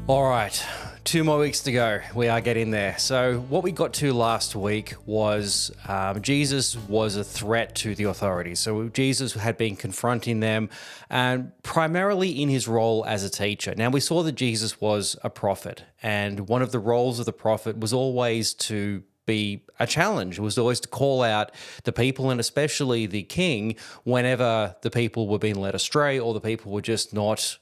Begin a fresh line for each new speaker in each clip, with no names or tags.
All right, 2 more weeks to go. We are getting there. So what we got to last week was Jesus was a threat to the authorities. So Jesus had been confronting them, and primarily in his role as a teacher. Now we saw that Jesus was a prophet, and one of the roles of the prophet was always to be a challenge. It was always to call out the people, and especially the king, whenever the people were being led astray or the people were just not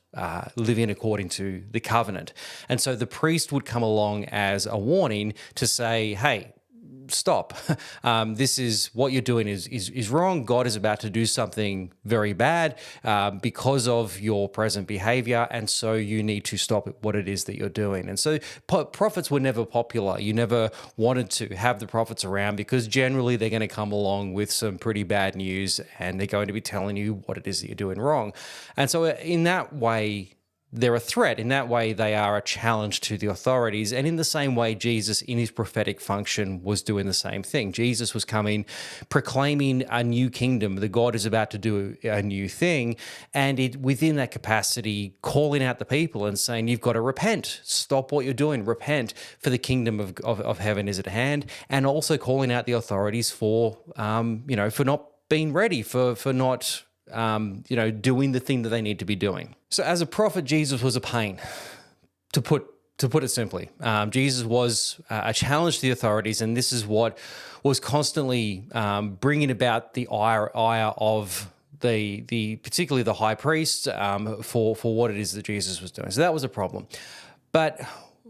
living according to the covenant. And so the priest would come along as a warning to say, hey, stop. This is what you're doing is wrong. God is about to do something very bad because of your present behavior, and so you need to stop what it is that you're doing. And so prophets were never popular. You never wanted to have the prophets around because generally they're going to come along with some pretty bad news and they're going to be telling you what it is that you're doing wrong. And so in that way, they're a threat. In that way, they are a challenge to the authorities. And in the same way, Jesus, in his prophetic function, was doing the same thing. Jesus was coming, proclaiming a new kingdom, that God is about to do a new thing. And within that capacity, calling out the people and saying, you've got to repent. Stop what you're doing. Repent, for the kingdom of heaven is at hand. And also calling out the authorities for not being ready, for not doing the thing that they need to be doing. So as a prophet, Jesus was a pain, to put it simply. Jesus was a challenge to the authorities, and this is what was constantly bringing about the ire of the particularly the high priest for what it is that Jesus was doing. So that was a problem. But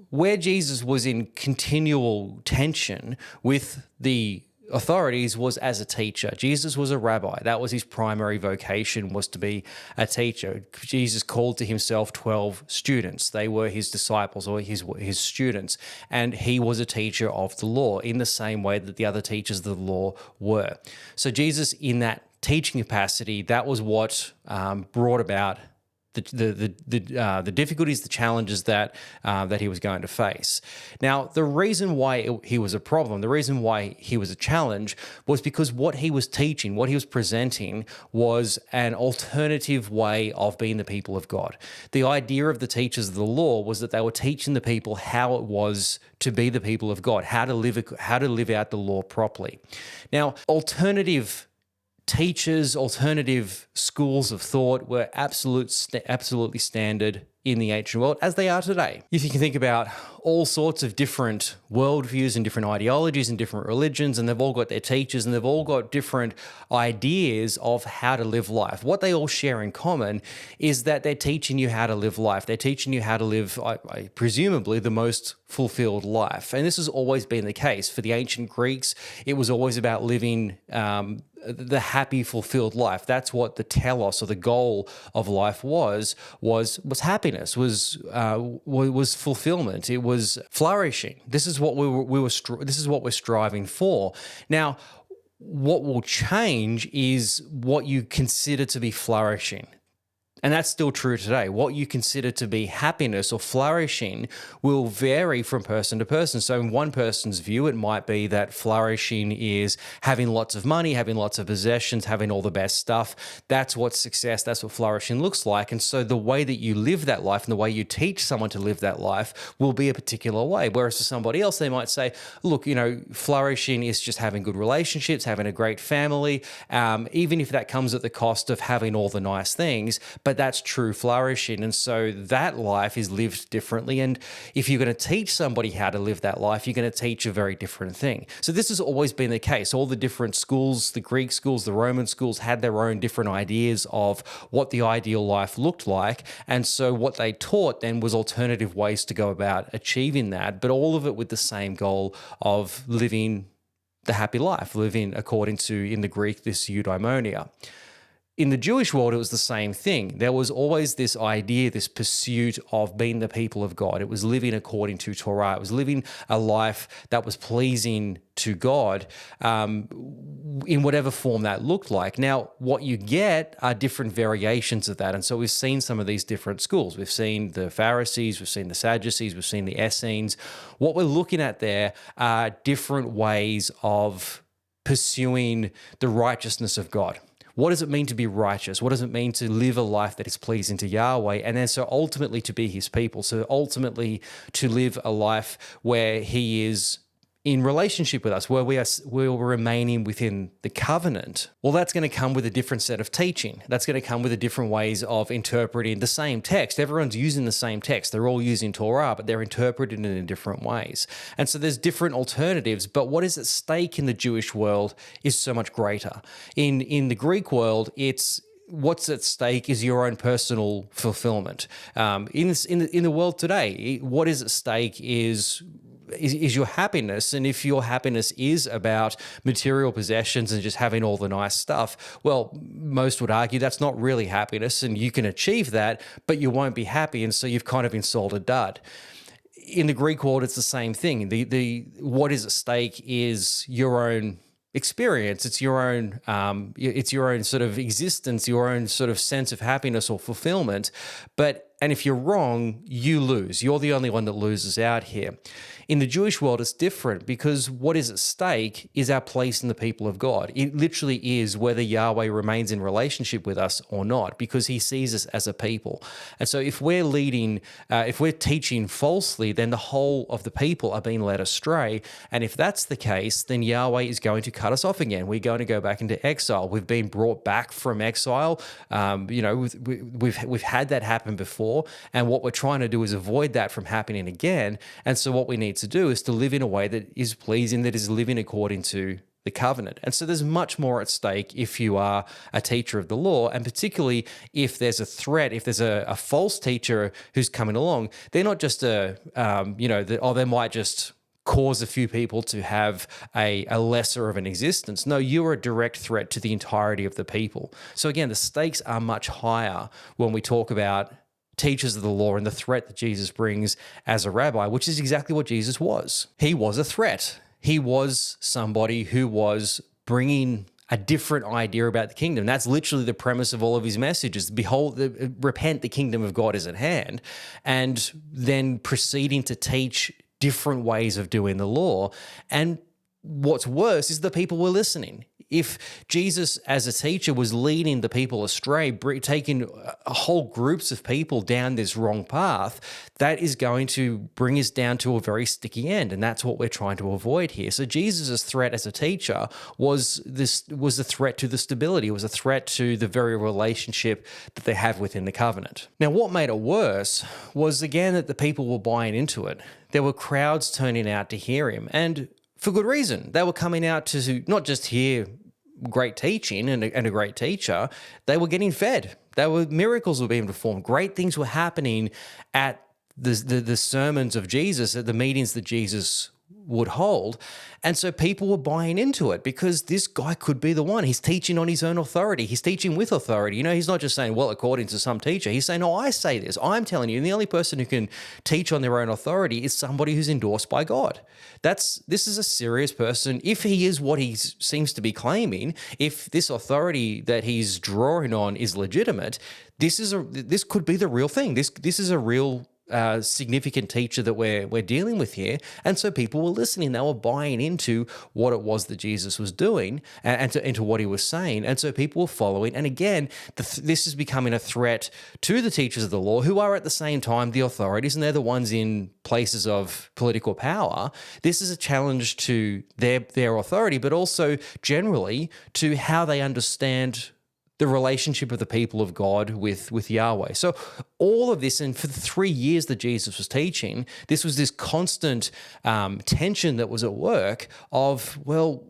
where Jesus was in continual tension with the authorities was as a teacher. Jesus was a rabbi. That was his primary vocation, was to be a teacher. Jesus called to himself 12 students. They were his disciples or his students. And he was a teacher of the law in the same way that the other teachers of the law were. So Jesus, in that teaching capacity, that was what brought about the difficulties, the challenges that he was going to face. Now, the reason why he was a problem, the reason why he was a challenge, was because what he was teaching, what he was presenting, was an alternative way of being the people of God. The idea of the teachers of the law was that they were teaching the people how it was to be the people of God, how to live out the law properly. Now, alternative teachers, alternative schools of thought were absolutely standard in the ancient world, as they are today. If you can think about all sorts of different worldviews and different ideologies and different religions, and they've all got their teachers and they've all got different ideas of how to live life. What they all share in common is that they're teaching you how to live life. They're teaching you how to live, presumably, the most fulfilled life. And this has always been the case. For the ancient Greeks, it was always about living the happy, fulfilled life. That's what the telos, or the goal of life was happiness, was fulfillment. It was flourishing. This is what this is what we're striving for. Now, what will change is what you consider to be flourishing. And that's still true today. What you consider to be happiness or flourishing will vary from person to person. So in one person's view, it might be that flourishing is having lots of money, having lots of possessions, having all the best stuff. That's what success, that's what flourishing looks like. And so the way that you live that life and the way you teach someone to live that life will be a particular way. Whereas for somebody else, they might say, look, flourishing is just having good relationships, having a great family, even if that comes at the cost of having all the nice things. But that's true flourishing. And so that life is lived differently. And if you're going to teach somebody how to live that life, you're going to teach a very different thing. So this has always been the case. All the different schools, the Greek schools, the Roman schools, had their own different ideas of what the ideal life looked like. And so what they taught then was alternative ways to go about achieving that, but all of it with the same goal of living the happy life, living according to, in the Greek, this eudaimonia. In the Jewish world, it was the same thing. There was always this idea, this pursuit of being the people of God. It was living according to Torah. It was living a life that was pleasing to God in whatever form that looked like. Now, what you get are different variations of that. And so we've seen some of these different schools. We've seen the Pharisees, we've seen the Sadducees, we've seen the Essenes. What we're looking at there are different ways of pursuing the righteousness of God. what does it mean to be righteous? What does it mean to live a life that is pleasing to Yahweh? And then so ultimately to be his people. So ultimately to live a life where he is in relationship with us, where we're remaining within the covenant. Well, that's going to come with a different set of teaching. That's going to come with a different ways of interpreting the same text. Everyone's using the same text. They're all using Torah, but they're interpreting it in different ways. And so there's different alternatives, but what is at stake in the Jewish world is so much greater. In the Greek world, what's at stake is your own personal fulfillment. In the world today, what is at stake is your happiness. And if your happiness is about material possessions and just having all the nice stuff, well, most would argue that's not really happiness, and you can achieve that, but you won't be happy. And so you've kind of been sold a dud. In the Greek world, it's the same thing. What is at stake is your own experience. It's your own sort of existence, your own sort of sense of happiness or fulfillment. And if you're wrong, you lose. You're the only one that loses out here. In the Jewish world, it's different because what is at stake is our place in the people of God. It literally is whether Yahweh remains in relationship with us or not, because he sees us as a people. And so if we're teaching falsely, then the whole of the people are being led astray. And if that's the case, then Yahweh is going to cut us off again. We're going to go back into exile. We've been brought back from exile. We've had that happen before. And what we're trying to do is avoid that from happening again. And so what we need to do is to live in a way that is pleasing, that is living according to the covenant. And so there's much more at stake if you are a teacher of the law, and particularly if there's a threat, if there's a false teacher who's coming along. They're not just they might just cause a few people to have a lesser of an existence. No, you're a direct threat to the entirety of the people. So again, the stakes are much higher when we talk about teachers of the law and the threat that Jesus brings as a rabbi, which is exactly what Jesus was. He was a threat. He was somebody who was bringing a different idea about the kingdom. That's literally the premise of all of his messages. Behold, repent, the kingdom of God is at hand. And then proceeding to teach different ways of doing the law. And what's worse is the people were listening. If Jesus as a teacher was leading the people astray, taking whole groups of people down this wrong path, that is going to bring us down to a very sticky end. And that's what we're trying to avoid here. So Jesus' threat as a teacher was a threat to the stability. It was a threat to the very relationship that they have within the covenant. Now, what made it worse was, again, that the people were buying into it. There were crowds turning out to hear him. And for good reason. They were coming out to not just hear great teaching and a great teacher, they were getting fed. Miracles were being performed. Great things were happening at the sermons of Jesus, at the meetings that Jesus would hold. And so people were buying into it because this guy could be the one. He's teaching on his own authority. He's teaching with authority. He's not just saying, well, according to some teacher. He's saying, no, I say this. I'm telling you. And the only person who can teach on their own authority is somebody who's endorsed by God. This is a serious person. If he is what he seems to be claiming, if this authority that he's drawing on is legitimate, this could be the real thing. This is a real significant teacher that we're dealing with here. And so people were listening. They were buying into what it was that Jesus was doing and to what he was saying. And so people were following. And again, this is becoming a threat to the teachers of the law, who are at the same time the authorities, and they're the ones in places of political power. This is a challenge to their authority, but also generally to how they understand the relationship of the people of God with Yahweh. So all of this, and for the 3 years that Jesus was teaching, this was this constant tension that was at work of, well,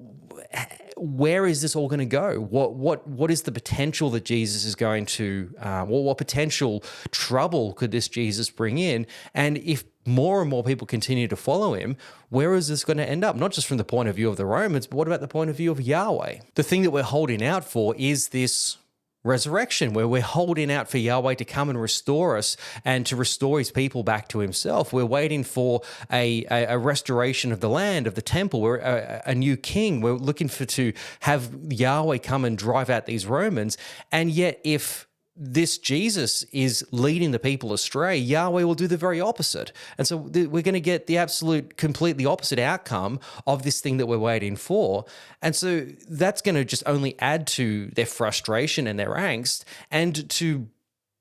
where is this all going to go? What is the potential that Jesus is going to, what potential trouble could this Jesus bring in? And if more and more people continue to follow him, where is this going to end up? Not just from the point of view of the Romans, but what about the point of view of Yahweh? The thing that we're holding out for is this resurrection, where we're holding out for Yahweh to come and restore us and to restore his people back to himself. We're waiting for a restoration of the land, of the temple. We're a new king. We're looking to have Yahweh come and drive out these Romans. And yet if this Jesus is leading the people astray, Yahweh will do the very opposite. And so we're going to get the completely opposite outcome of this thing that we're waiting for. And so that's going to just only add to their frustration and their angst, and to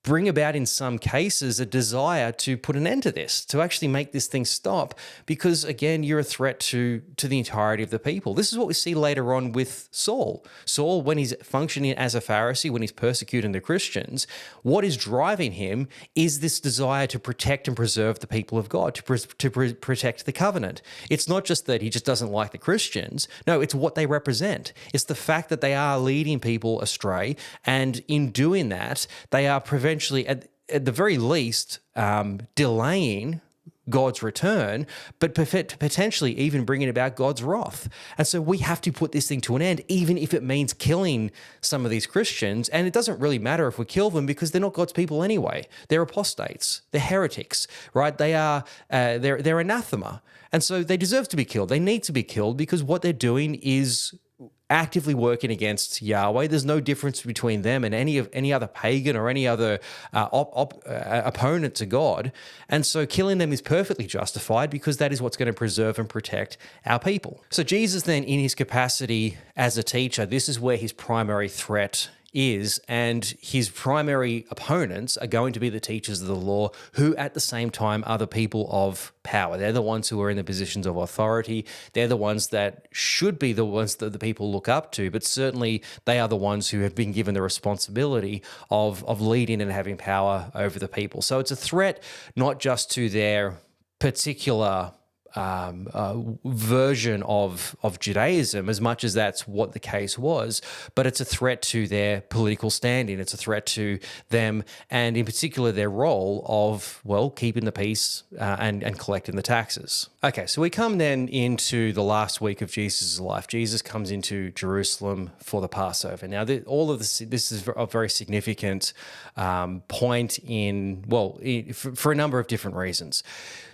bring about, in some cases, a desire to put an end to this, to actually make this thing stop, because again, you're a threat to the entirety of the people. This is what we see later on with Saul. Saul, when he's functioning as a Pharisee, when he's persecuting the Christians, what is driving him is this desire to protect and preserve the people of God, to protect the covenant. It's not just that he just doesn't like the Christians. No, it's what they represent. It's the fact that they are leading people astray, and in doing that, they are eventually, at the very least, delaying God's return, but potentially even bringing about God's wrath. And so we have to put this thing to an end, even if it means killing some of these Christians. And it doesn't really matter if we kill them, because they're not God's people anyway. They're apostates. They're heretics, right? They are, they're anathema. And so they deserve to be killed. They need to be killed, because what they're doing is actively working against Yahweh. There's no difference between them and any other pagan or any other opponent to God. And so killing them is perfectly justified, because that is what's going to preserve and protect our people. So Jesus then, in his capacity as a teacher, this is where his primary threat is, and his primary opponents are going to be the teachers of the law, who at the same time are the people of power. They're the ones who are in the positions of authority. They're the ones that should be the ones that the people look up to, but certainly they are the ones who have been given the responsibility of leading and having power over the people. So it's a threat not just to their particular version of Judaism, as much as that's what the case was, but it's a threat to their political standing. It's a threat to them, and in particular their role of, well, keeping the peace and collecting the taxes. Okay, so we come then into the last week of Jesus' life. Jesus comes into Jerusalem for the Passover. Now, all of this is a very significant point for a number of different reasons.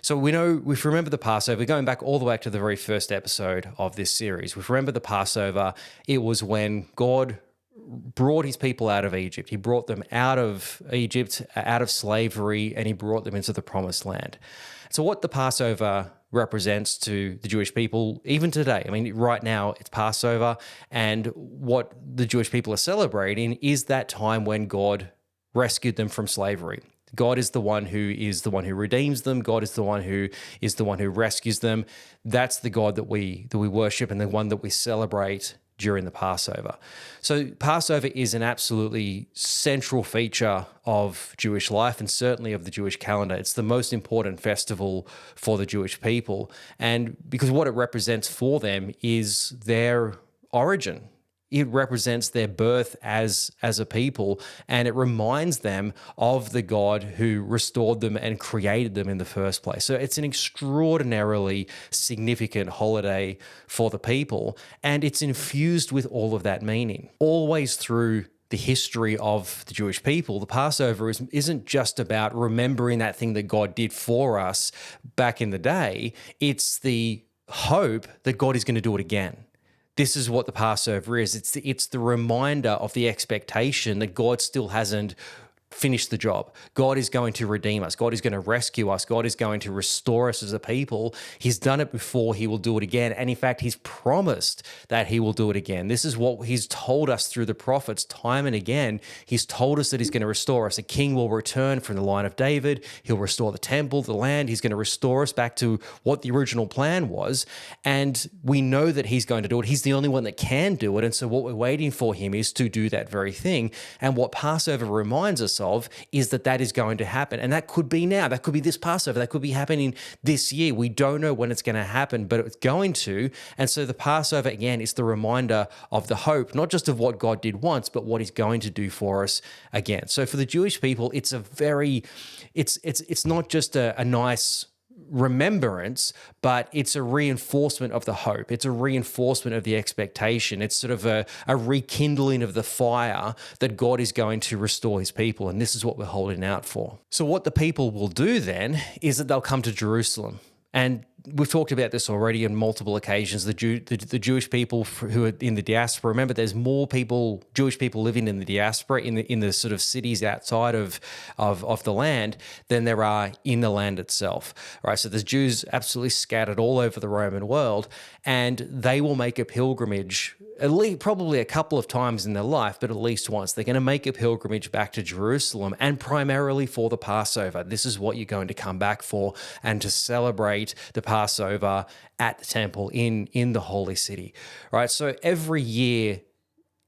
So we remember the Passover, going back all the way to the very first episode of this series. We remember the Passover. It was when God brought his people out of Egypt. He brought them out of Egypt, out of slavery, and he brought them into the promised land. So what the Passover represents to the Jewish people, even today, I mean, right now it's Passover, and what the Jewish people are celebrating is that time when God rescued them from slavery. God is the one who redeems them. God is the one who rescues them. That's the God that we worship, and the one that we celebrate during the Passover. So Passover is an absolutely central feature of Jewish life, and certainly of the Jewish calendar. It's the most important festival for the Jewish people, and because what it represents for them is their origin. It represents their birth as a people, and it reminds them of the God who restored them and created them in the first place. So it's an extraordinarily significant holiday for the people, and it's infused with all of that meaning. Always through the history of the Jewish people, the Passover isn't just about remembering that thing that God did for us back in the day. It's the hope that God is going to do it again. This is what the Passover is. It's the reminder of the expectation that God still hasn't finished the job. God is going to redeem us. God is going to rescue us. God is going to restore us as a people. He's done it before. He will do it again. And in fact, he's promised that he will do it again. This is what he's told us through the prophets time and again. He's told us that he's going to restore us. A king will return from the line of David. He'll restore the temple, the land. He's going to restore us back to what the original plan was. And we know that he's going to do it. He's the only one that can do it. And so what we're waiting for him is to do that very thing. And what Passover reminds us of is that is going to happen. And that could be now. That could be this Passover. That could be happening this year. We don't know when it's going to happen, but it's going to. And so the Passover, again, is the reminder of the hope, not just of what God did once, but what he's going to do for us again. So for the Jewish people, it's not just a nice remembrance, but it's a reinforcement of the hope. It's a reinforcement of the expectation. It's sort of a rekindling of the fire that God is going to restore his people. And this is what we're holding out for. So what the people will do then is that they'll come to Jerusalem. And we've talked about this already on multiple occasions. The Jewish people who are in the diaspora. Remember, there's more Jewish people living in the diaspora in the sort of cities outside of the land than there are in the land itself. Right. So there's Jews absolutely scattered all over the Roman world, and they will make a pilgrimage at least probably a couple of times in their life, but at least once. They're going to make a pilgrimage back to Jerusalem, and primarily for the Passover. This is what you're going to come back for, and to celebrate the Passover at the temple in the holy city, right? So every year,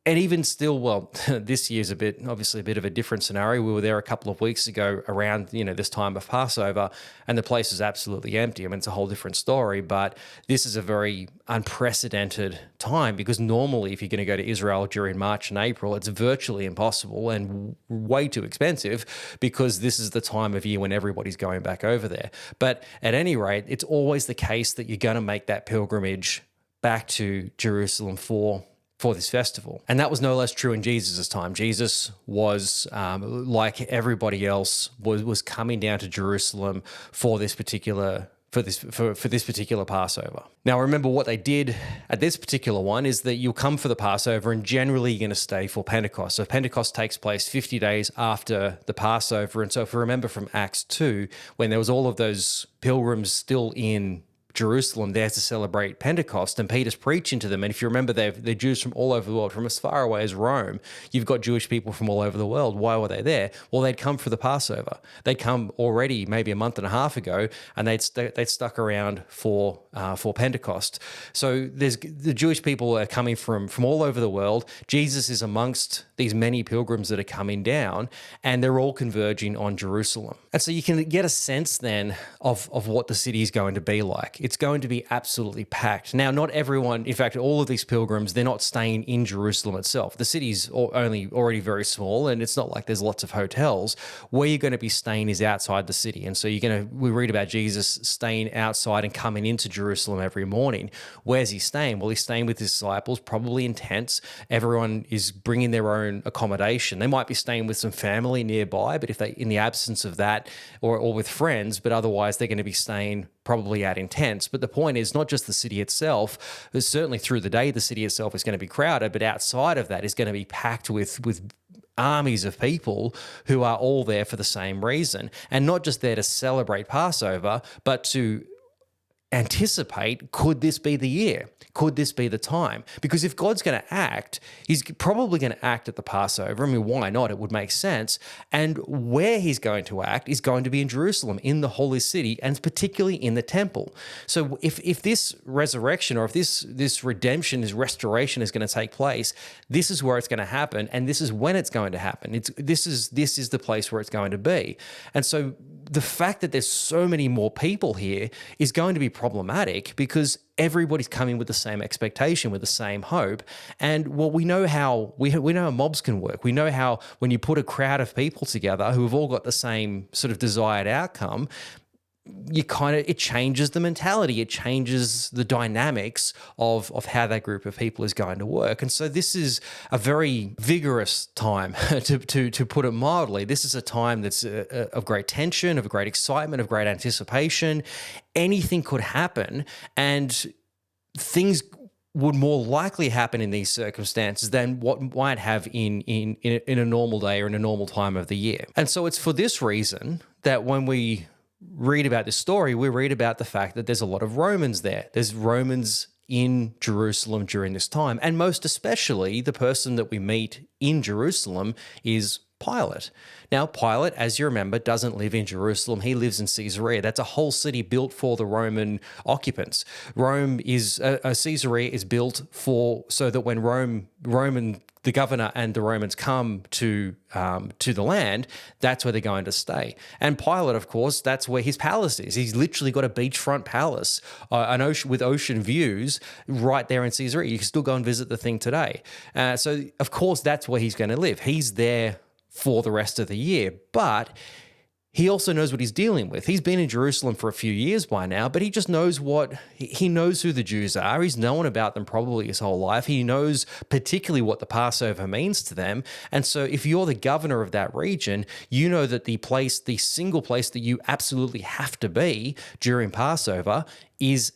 and even still, well, this year's obviously a bit of a different scenario. We were there a couple of weeks ago around, this time of Passover, and the place is absolutely empty. I mean, it's a whole different story, but this is a very unprecedented time, because normally if you're going to go to Israel during March and April, it's virtually impossible and way too expensive, because this is the time of year when everybody's going back over there. But at any rate, it's always the case that you're going to make that pilgrimage back to Jerusalem for this festival. And that was no less true in Jesus' time. Jesus was, like everybody else, was coming down to Jerusalem for this particular Passover. Now, remember what they did at this particular one is that you'll come for the Passover, and generally you're going to stay for Pentecost. So Pentecost takes place 50 days after the Passover. And so if we remember from Acts 2, when there was all of those pilgrims still in Jerusalem there to celebrate Pentecost, and Peter's preaching to them. And if you remember, they're Jews from all over the world, from as far away as Rome. You've got Jewish people from all over the world. Why were they there? Well, they'd come for the Passover. They'd come already maybe a month and a half ago, and they'd stuck around for Pentecost. So the Jewish people are coming from all over the world. Jesus is amongst these many pilgrims that are coming down, and they're all converging on Jerusalem. And so you can get a sense then of what the city is going to be like. It's going to be absolutely packed. Now, not everyone, in fact, all of these pilgrims, they're not staying in Jerusalem itself. The city's already very small, and it's not like there's lots of hotels. Where you're going to be staying is outside the city. And so we read about Jesus staying outside and coming into Jerusalem every morning. Where's he staying? Well, he's staying with his disciples, probably in tents. Everyone is bringing their own accommodation. They might be staying with some family nearby, but if they, in the absence of that, or with friends, but otherwise they're going to be staying probably out in tents. But the point is not just the city itself, certainly through the day the city itself is going to be crowded, but outside of that is going to be packed with armies of people who are all there for the same reason. And not just there to celebrate Passover, but to anticipate, could this be the year? Could this be the time? Because if God's going to act, he's probably going to act at the Passover. I mean, why not? It would make sense. And where he's going to act is going to be in Jerusalem, in the holy city, and particularly in the temple. So if this resurrection, or if this redemption, this restoration is going to take place, this is where it's going to happen, and this is when it's going to happen. This is the place where it's going to be. And so the fact that there's so many more people here is going to be problematic, because everybody's coming with the same expectation, with the same hope. And well, we know how mobs can work. We know how when you put a crowd of people together who have all got the same sort of desired outcome, it changes the mentality, it changes the dynamics of how that group of people is going to work. And so this is a very vigorous time, to put it mildly. This is a time that's of great tension, of great excitement, of great anticipation. Anything could happen, and things would more likely happen in these circumstances than what might have in a normal day or in a normal time of the year. And so it's for this reason that when we read about this story, we read about the fact that there's a lot of Romans there. There's Romans in Jerusalem during this time. And most especially, the person that we meet in Jerusalem is Pilate. Now, Pilate, as you remember, doesn't live in Jerusalem. He lives in Caesarea. That's a whole city built for the Roman occupants. Caesarea is built so that when the governor and the Romans come to the land, that's where they're going to stay. And Pilate, of course, that's where his palace is. He's literally got a beachfront palace, with ocean views right there in Caesarea. You can still go and visit the thing today. So, of course, that's where he's going to live. He's there for the rest of the year. But he also knows what he's dealing with. He's been in Jerusalem for a few years by now, but he just knows he knows who the Jews are. He's known about them probably his whole life. He knows particularly what the Passover means to them. And so if you're the governor of that region, you know that the single place that you absolutely have to be during Passover is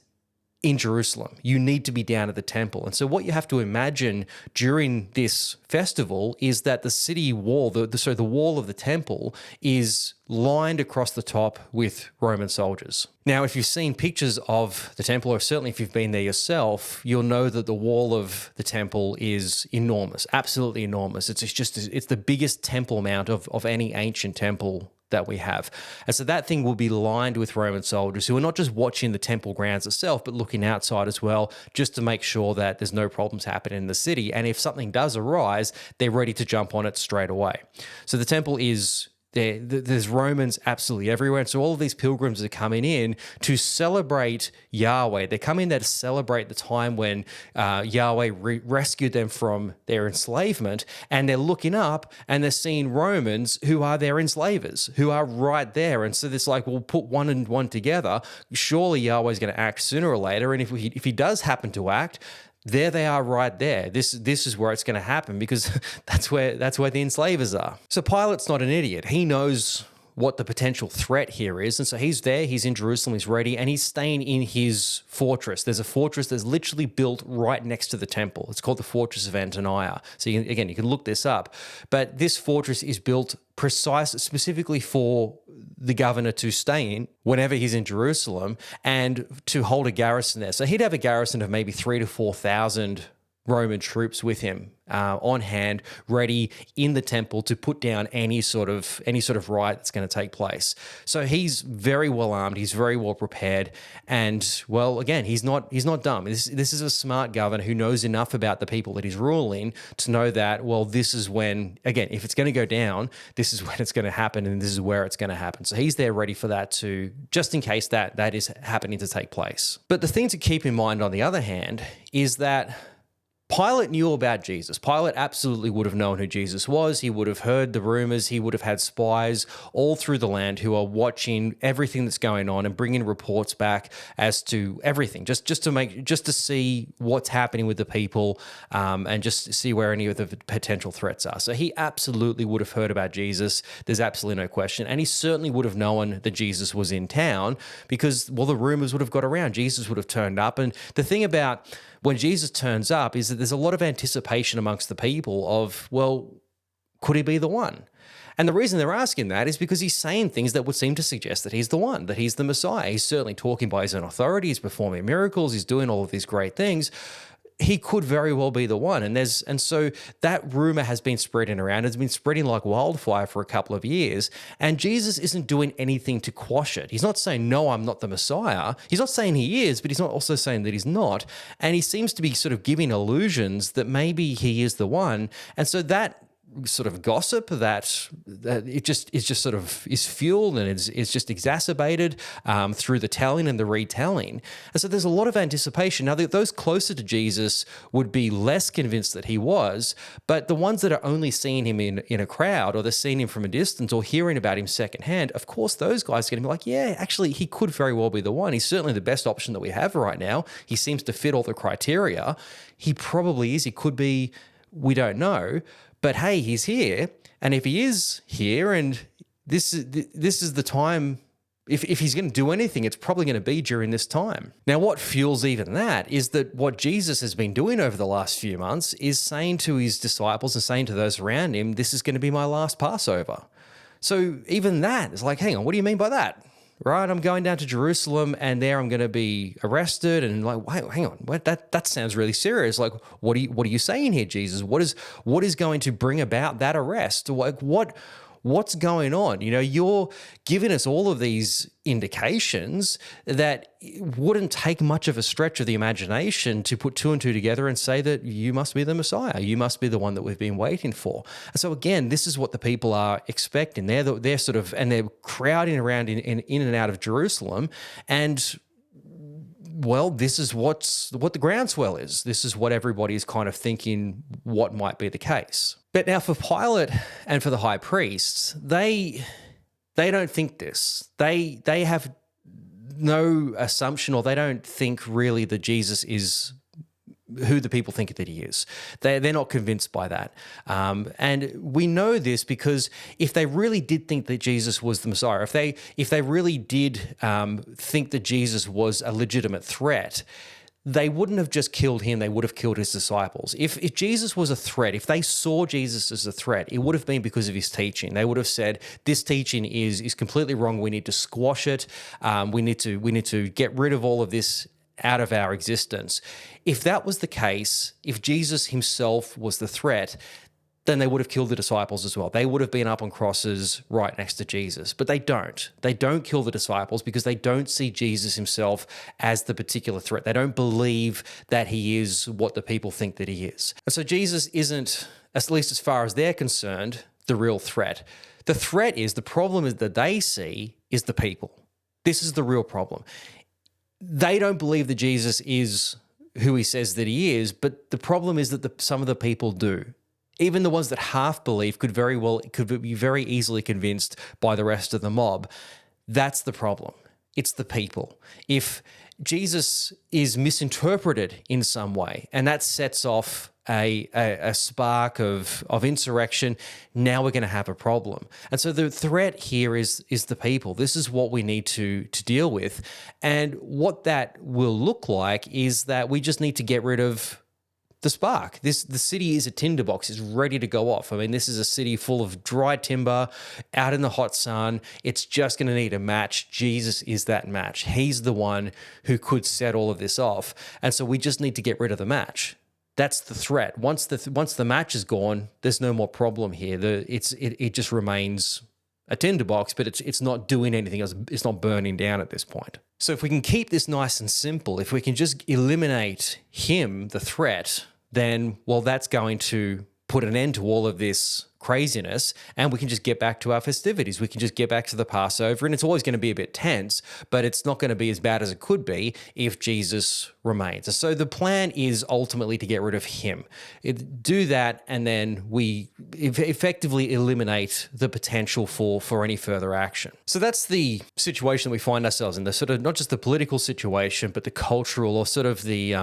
in Jerusalem. You need to be down at the temple. And so what you have to imagine during this festival is that the city wall, the wall of the temple, is lined across the top with Roman soldiers. Now, if you've seen pictures of the temple, or certainly if you've been there yourself, you'll know that the wall of the temple is enormous, absolutely enormous. It's the biggest temple mount of any ancient temple that we have. And so that thing will be lined with Roman soldiers who are not just watching the temple grounds itself, but looking outside as well, just to make sure that there's no problems happening in the city. And if something does arise, they're ready to jump on it straight away. So the temple is there. There's Romans absolutely everywhere. And so all of these pilgrims are coming in to celebrate Yahweh. They're coming there to celebrate the time when Yahweh rescued them from their enslavement. And they're looking up and they're seeing Romans who are their enslavers, who are right there. And so it's like, we'll put one and one together. Surely Yahweh's going to act sooner or later. And if he does happen to act, there they are right there. This is where it's going to happen, because that's where the enslavers are. So Pilate's not an idiot. He knows what the potential threat here is. And so he's there, he's in Jerusalem, he's ready, and he's staying in his fortress. There's a fortress that's literally built right next to the temple. It's called the Fortress of Antoniah. So you can look this up. But this fortress is built specifically for the governor to stay in whenever he's in Jerusalem and to hold a garrison there. So he'd have a garrison of maybe 3,000 to 4,000 Roman troops with him on hand, ready in the temple to put down any sort of riot that's going to take place. So he's very well armed, he's very well prepared, and well, again, he's not dumb. This is a smart governor who knows enough about the people that he's ruling to know that, well, this is when, again, if it's going to go down, this is when it's going to happen, and this is where it's going to happen. So he's there ready for that to, just in case that is happening to take place. But the thing to keep in mind, on the other hand, is that Pilate knew about Jesus. Pilate absolutely would have known who Jesus was. He would have heard the rumors. He would have had spies all through the land who are watching everything that's going on and bringing reports back as to everything, just to see what's happening with the people, and just to see where any of the potential threats are. So he absolutely would have heard about Jesus. There's absolutely no question. And he certainly would have known that Jesus was in town because, well, the rumors would have got around. Jesus would have turned up. And the thing about when Jesus turns up is that there's a lot of anticipation amongst the people of, well, could he be the one? And the reason they're asking that is because he's saying things that would seem to suggest that he's the one, that he's the Messiah. He's certainly talking by his own authority. He's performing miracles. He's doing all of these great things. He could very well be the one. And so that rumor has been spreading around. It's been spreading like wildfire for a couple of years. And Jesus isn't doing anything to quash it. He's not saying, no, I'm not the Messiah. He's not saying he is, but he's not also saying that he's not. And he seems to be sort of giving illusions that maybe he is the one. And so that sort of gossip that it just sort of is fueled and is just exacerbated through the telling and the retelling. And so there's a lot of anticipation. Now, those closer to Jesus would be less convinced that he was, but the ones that are only seeing him in a crowd, or they're seeing him from a distance or hearing about him secondhand, of course, those guys are going to be like, yeah, actually, he could very well be the one. He's certainly the best option that we have right now. He seems to fit all the criteria. He probably is. He could be. We don't know. But hey, he's here, and if he is here, and this is the time, if he's going to do anything, it's probably going to be during this time. Now, what fuels even that is that what Jesus has been doing over the last few months is saying to his disciples and saying to those around him, this is going to be my last Passover. So even that is like, hang on, what do you mean by that? Right, I'm going down to Jerusalem, and there I'm going to be arrested, and like, wait, hang on, that sounds really serious. Like, what are you saying here, Jesus? What is going to bring about that arrest? Like, what's going on? You know, you're giving us all of these indications that it wouldn't take much of a stretch of the imagination to put two and two together and say that you must be the Messiah. You must be the one that we've been waiting for. And so again, this is what the people are expecting. They're sort of, and they're crowding around in and out of Jerusalem, and well, this is what the groundswell is. This is what everybody is kind of thinking what might be the case. But now for Pilate and for the high priests, they They don't think this. They have no assumption, or they don't think really that Jesus is who the people think that he is. They're not convinced by that. And we know this because if they really did think that Jesus was the Messiah, if they really did think that Jesus was a legitimate threat, they wouldn't have just killed him, they would have killed his disciples. If Jesus was a threat, if they saw Jesus as a threat, it would have been because of his teaching. They would have said, this teaching is completely wrong, we need to squash it, we need to get rid of all of this out of our existence. If that was the case, if Jesus himself was the threat, then they would have killed the disciples as well. They would have been up on crosses right next to Jesus. But they don't. They don't kill the disciples because they don't see Jesus himself as the particular threat. They don't believe that he is what the people think that he is. And so Jesus isn't, at least as far as they're concerned, the real threat. The problem is that they see is the people. This is the real problem. They don't believe that Jesus is who he says that he is, but the problem is that some of the people do. Even the ones that half believe could be very easily convinced by the rest of the mob. That's the problem. It's the people. If Jesus is misinterpreted in some way, and that sets off a spark of insurrection, now we're going to have a problem. And so the threat here is the people. This is what we need to deal with. And what that will look like is that we just need to get rid of the spark. The city is a tinderbox. It's ready to go off. I mean, this is a city full of dry timber out in the hot sun. It's just going to need a match. Jesus is that match. He's the one who could set all of this off. And so we just need to get rid of the match. That's the threat. Once the match is gone, there's no more problem here. It just remains a tinderbox, but it's not doing anything else. It's not burning down at this point. So if we can keep this nice and simple, if we can just eliminate him, the threat, then, well, that's going to put an end to all of this craziness, and we can just get back to our festivities. We can just get back to the Passover, and it's always going to be a bit tense, but it's not going to be as bad as it could be if Jesus remains. So the plan is ultimately to get rid of him. Do that, and then we effectively eliminate the potential for any further action. So that's the situation we find ourselves in, the sort of not just the political situation, but the cultural, or sort of the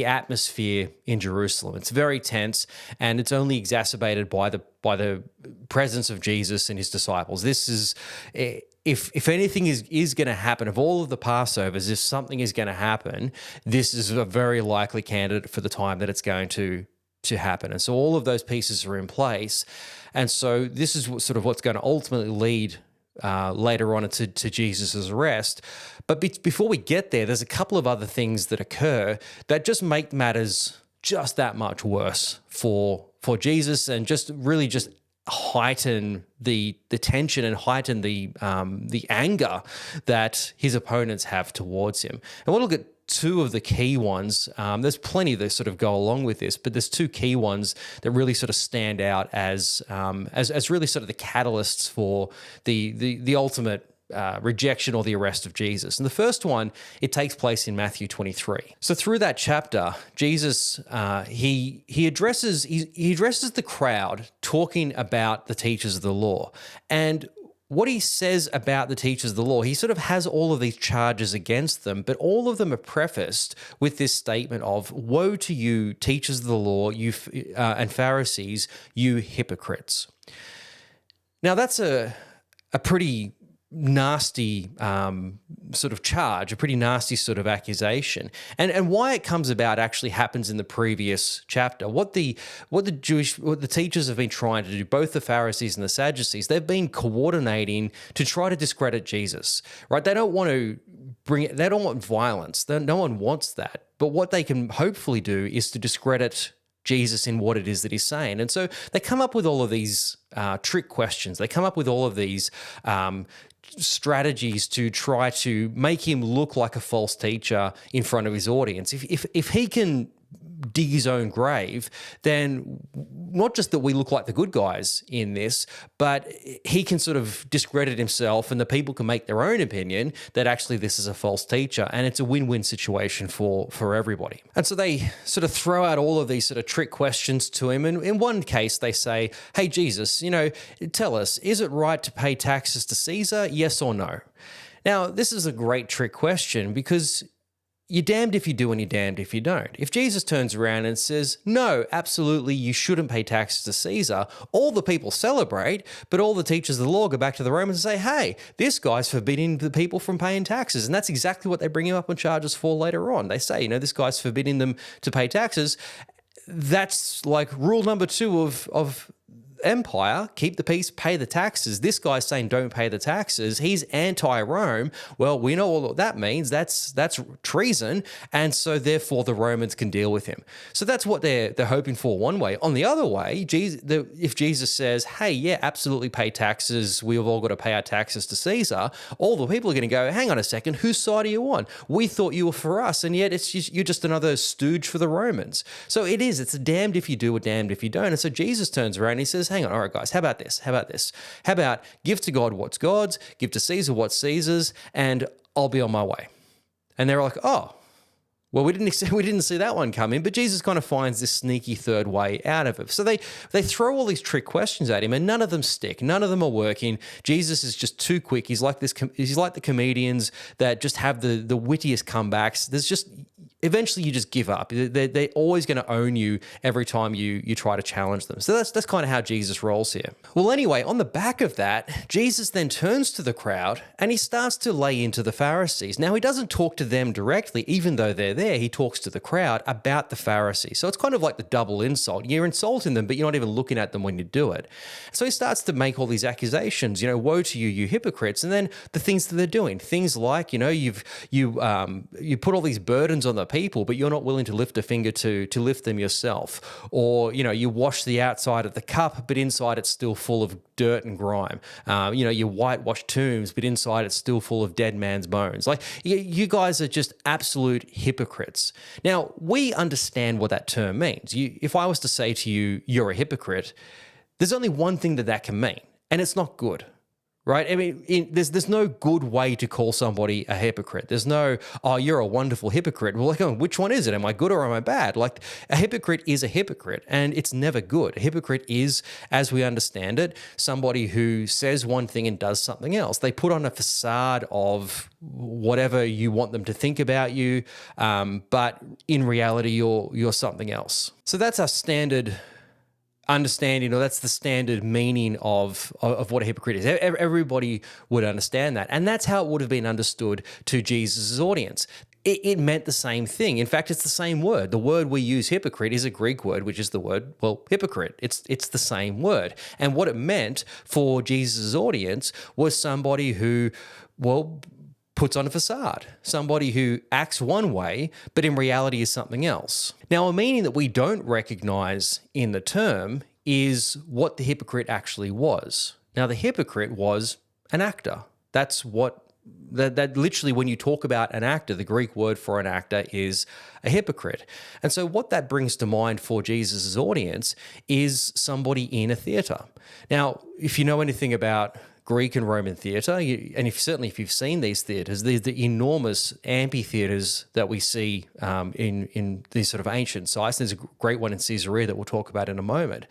atmosphere in Jerusalem. It's very tense, and it's only exacerbated by the presence of Jesus and his disciples. This is, if anything is going to happen, of all of the Passovers, if something is going to happen, this is a very likely candidate for the time that it's going to happen. And so all of those pieces are in place. And so this is sort of what's going to ultimately lead later on to Jesus' arrest. But before we get there, there's a couple of other things that occur that just make matters just that much worse for Jesus, and just really just heighten the tension and heighten the anger that his opponents have towards him. And we'll look at two of the key ones. There's plenty that sort of go along with this, but there's two key ones that really sort of stand out as really sort of the catalysts for the ultimate rejection or the arrest of Jesus. And the first one, it takes place in Matthew 23. So through that chapter, Jesus he addresses the crowd talking about the teachers of the law. And what he says about the teachers of the law, he sort of has all of these charges against them, but all of them are prefaced with this statement of, "Woe to you, teachers of the law, you and Pharisees, you hypocrites." Now that's a pretty nasty sort of charge, a pretty nasty sort of accusation. And why it comes about actually happens in the previous chapter. What the teachers have been trying to do, both the Pharisees and the Sadducees, they've been coordinating to try to discredit Jesus, right? They don't want violence. No one wants that. But what they can hopefully do is to discredit Jesus in what it is that he's saying. And so they come up with all of these trick questions. They come up with all of these strategies to try to make him look like a false teacher in front of his audience. If he can dig his own grave, then not just that we look like the good guys in this, but he can sort of discredit himself and the people can make their own opinion that actually this is a false teacher, and it's a win-win situation for everybody. And so they sort of throw out all of these sort of trick questions to him. And in one case, they say, hey, Jesus, tell us, is it right to pay taxes to Caesar? Yes or no? Now, this is a great trick question because you're damned if you do and you're damned if you don't. If Jesus turns around and says, no, absolutely, you shouldn't pay taxes to Caesar, all the people celebrate, but all the teachers of the law go back to the Romans and say, hey, this guy's forbidding the people from paying taxes. And that's exactly what they bring him up on charges for later on. They say, this guy's forbidding them to pay taxes. That's like rule number 2 of empire: keep the peace, pay the taxes. This guy's saying don't pay the taxes. He's anti-Rome. Well, we know what that means. That's treason, and so therefore the Romans can deal with him. So that's what they're hoping for one way. On the other way, if Jesus says, hey, yeah, absolutely pay taxes, we've all got to pay our taxes to Caesar, all the people are going to go, hang on a second, whose side are you on? We thought you were for us, and yet you're just another stooge for the Romans. So it's a damned if you do or damned if you don't. And so Jesus turns around and he says, hang on, all right, guys, how about this? How about give to God what's God's, give to Caesar what's Caesar's, and I'll be on my way. And they're like, oh, well, we didn't see that one coming, but Jesus kind of finds this sneaky third way out of it. So they throw all these trick questions at him, and none of them stick. None of them are working. Jesus is just too quick. He's like the comedians that just have the wittiest comebacks. Eventually you just give up. They're always going to own you every time you try to challenge them. So that's kind of how Jesus rolls here. Well, anyway, on the back of that, Jesus then turns to the crowd and he starts to lay into the Pharisees. Now, he doesn't talk to them directly, even though they're there. He talks to the crowd about the Pharisees. So it's kind of like the double insult. You're insulting them, but you're not even looking at them when you do it. So he starts to make all these accusations, woe to you, you hypocrites. And then the things that they're doing, things like, you put all these burdens on the people, but you're not willing to lift a finger to lift them yourself. Or, you wash the outside of the cup, but inside it's still full of dirt and grime. You whitewash tombs, but inside it's still full of dead man's bones. Like, you guys are just absolute hypocrites. Now, we understand what that term means. If I was to say to you, you're a hypocrite, there's only one thing that can mean, and it's not good. Right? I mean, there's no good way to call somebody a hypocrite. There's no, oh, you're a wonderful hypocrite. Well, which one is it? Am I good or am I bad? Like, a hypocrite is a hypocrite, and it's never good. A hypocrite is, as we understand it, somebody who says one thing and does something else. They put on a facade of whatever you want them to think about you, but in reality, you're something else. So that's our standard understanding, or that's the standard meaning of what a hypocrite is. Everybody would understand that. And that's how it would have been understood to Jesus' audience. It meant the same thing. In fact, it's the same word. The word we use, hypocrite, is a Greek word, which is the word, hypocrite. It's the same word. And what it meant for Jesus' audience was somebody who, puts on a facade, somebody who acts one way, but in reality is something else. Now, a meaning that we don't recognize in the term is what the hypocrite actually was. Now, the hypocrite was an actor. That's what that literally, when you talk about an actor, the Greek word for an actor is a hypocrite. And so what that brings to mind for Jesus' audience is somebody in a theater. Now, if you know anything about Greek and Roman theatre, and if you've seen these theatres, the enormous amphitheatres that we see in these sort of ancient sites. There's a great one in Caesarea that we'll talk about in a moment.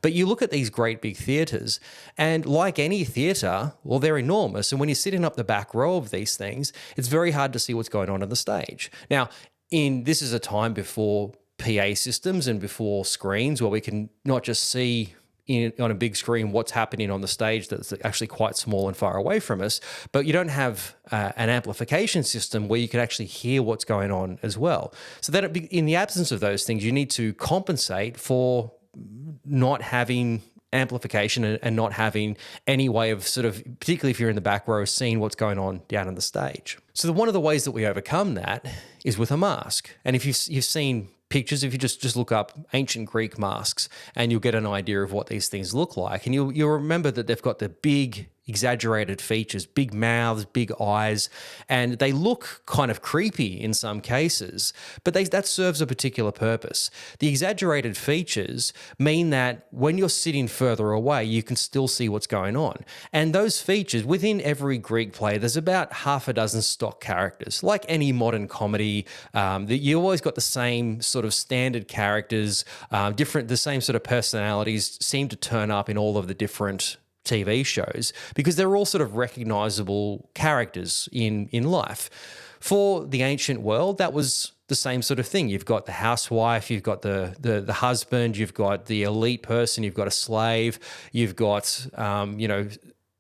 But you look at these great big theatres, and like any theatre, they're enormous. And when you're sitting up the back row of these things, it's very hard to see what's going on the stage. Now, this is a time before PA systems and before screens where we can not just see on a big screen what's happening on the stage that's actually quite small and far away from us, but you don't have an amplification system where you can actually hear what's going on as well. So that in the absence of those things, you need to compensate for not having amplification and not having any way of sort of, particularly if you're in the back row, seeing what's going on down on the stage. So one of the ways that we overcome that is with a mask. And if you've seen pictures, if you just look up ancient Greek masks, and you'll get an idea of what these things look like. And you'll remember that they've got the big, exaggerated features, big mouths, big eyes, and they look kind of creepy in some cases, but that serves a particular purpose. The exaggerated features mean that when you're sitting further away, you can still see what's going on. And those features, within every Greek play, there's about half a dozen stock characters. Like any modern comedy, you always got the same sort of standard characters, the same sort of personalities seem to turn up in all of the different TV shows because they're all sort of recognizable characters in life. For the ancient world, that was the same sort of thing. You've got the housewife, you've got the husband, you've got the elite person, you've got a slave, you've got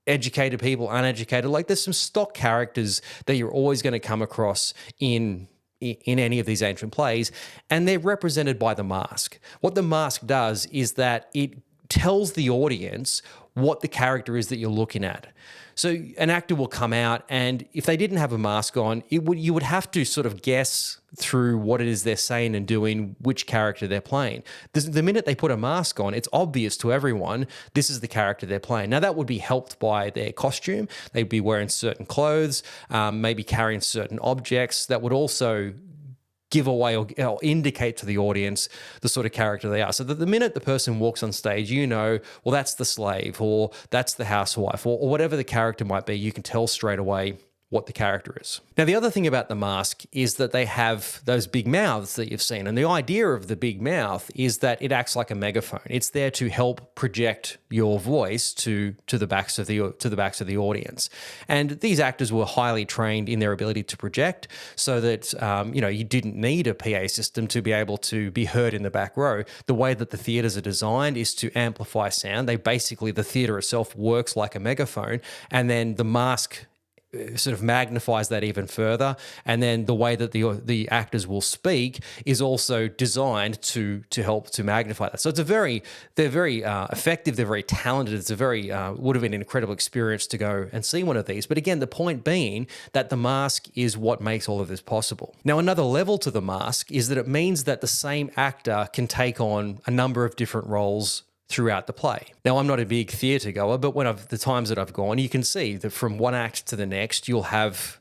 educated people, uneducated. Like there's some stock characters that you're always going to come across in any of these ancient plays, and they're represented by the mask. What the mask does is that it tells the audience what the character is that you're looking at. So an actor will come out, and if they didn't have a mask on, you would have to sort of guess through what it is they're saying and doing, which character they're playing. The minute they put a mask on, it's obvious to everyone this is the character they're playing. Now, that would be helped by their costume. They'd be wearing certain clothes, maybe carrying certain objects that would also give away or indicate to the audience the sort of character they are. So that the minute the person walks on stage, well, that's the slave or that's the housewife or whatever the character might be, you can tell straight away what the character is. Now, the other thing about the mask is that they have those big mouths that you've seen. And the idea of the big mouth is that it acts like a megaphone. It's there to help project your voice to the backs of the audience. And these actors were highly trained in their ability to project so that, you didn't need a PA system to be able to be heard in the back row. The way that the theaters are designed is to amplify sound. The theater itself works like a megaphone, and then the mask sort of magnifies that even further, and then the way that the actors will speak is also designed to help to magnify that. So they're very effective. They're very talented. It's would have been an incredible experience to go and see one of these. But again, the point being that the mask is what makes all of this possible. Now, another level to the mask is that it means that the same actor can take on a number of different roles throughout the play. Now, I'm not a big theatre goer, but the times that I've gone, you can see that from one act to the next, you'll have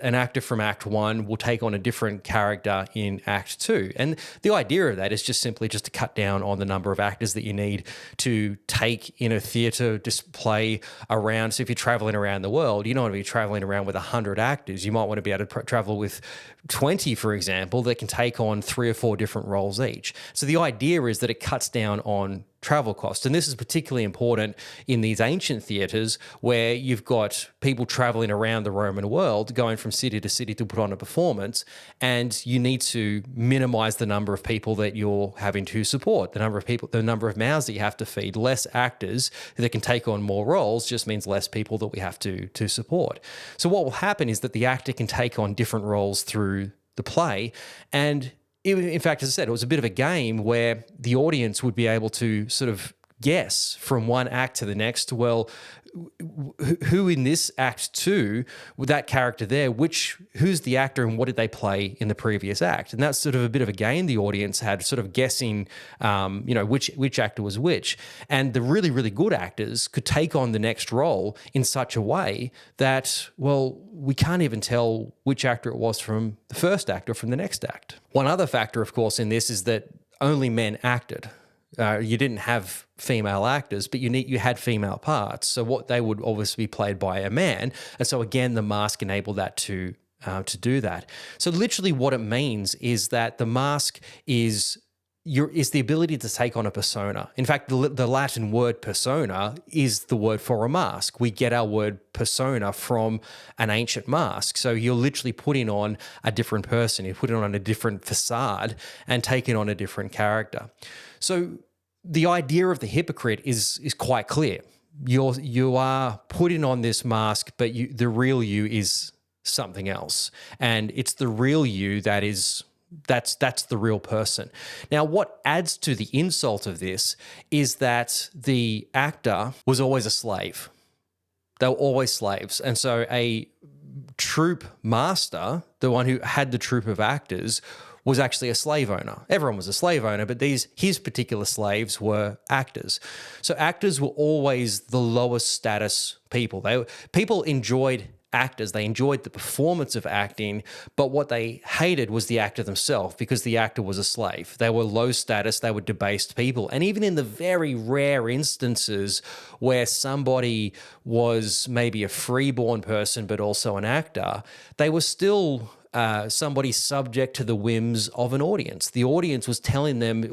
an actor from Act 1 will take on a different character in Act 2. And the idea of that is just simply to cut down on the number of actors that you need to take in a theatre display around. So if you're traveling around the world, you don't want to be traveling around with 100 actors. You might want to be able to travel with 20, for example, that can take on 3 or 4 different roles each. So the idea is that it cuts down on travel costs. And this is particularly important in these ancient theatres where you've got people traveling around the Roman world, going from city to city to put on a performance, and you need to minimize the number of people that you're having to support, the number of mouths that you have to feed. Less actors that can take on more roles just means less people that we have to support. So what will happen is that the actor can take on different roles through the play, and in fact, as I said, it was a bit of a game where the audience would be able to sort of guess from one act to the next, well, who in this Act 2, with that character there, who's the actor and what did they play in the previous act? And that's sort of a bit of a game the audience had, sort of guessing, which actor was which. And the really, really good actors could take on the next role in such a way that, well, we can't even tell which actor it was from the first act or from the next act. One other factor, of course, in this is that only men acted. You didn't have female actors, but you had female parts. So what they would obviously be played by a man. And so again, the mask enabled that to do that. So literally what it means is that the mask is the ability to take on a persona. In fact, the Latin word persona is the word for a mask. We get our word persona from an ancient mask. So you're literally putting on a different person. You're putting on a different facade and taking on a different character. So the idea of the hypocrite is quite clear. You are putting on this mask, but the real you is something else. And it's the real you that's the real person. Now, what adds to the insult of this is that the actor was always a slave. They were always slaves. And so a troupe master, the one who had the troupe of actors, was actually a slave owner. Everyone was a slave owner, but his particular slaves were actors. So actors were always the lowest status people. People enjoyed actors. They enjoyed the performance of acting, but what they hated was the actor themselves, because the actor was a slave. They were low status, they were debased people. And even in the very rare instances where somebody was maybe a freeborn person but also an actor, they were still somebody subject to the whims of an audience. The audience was telling them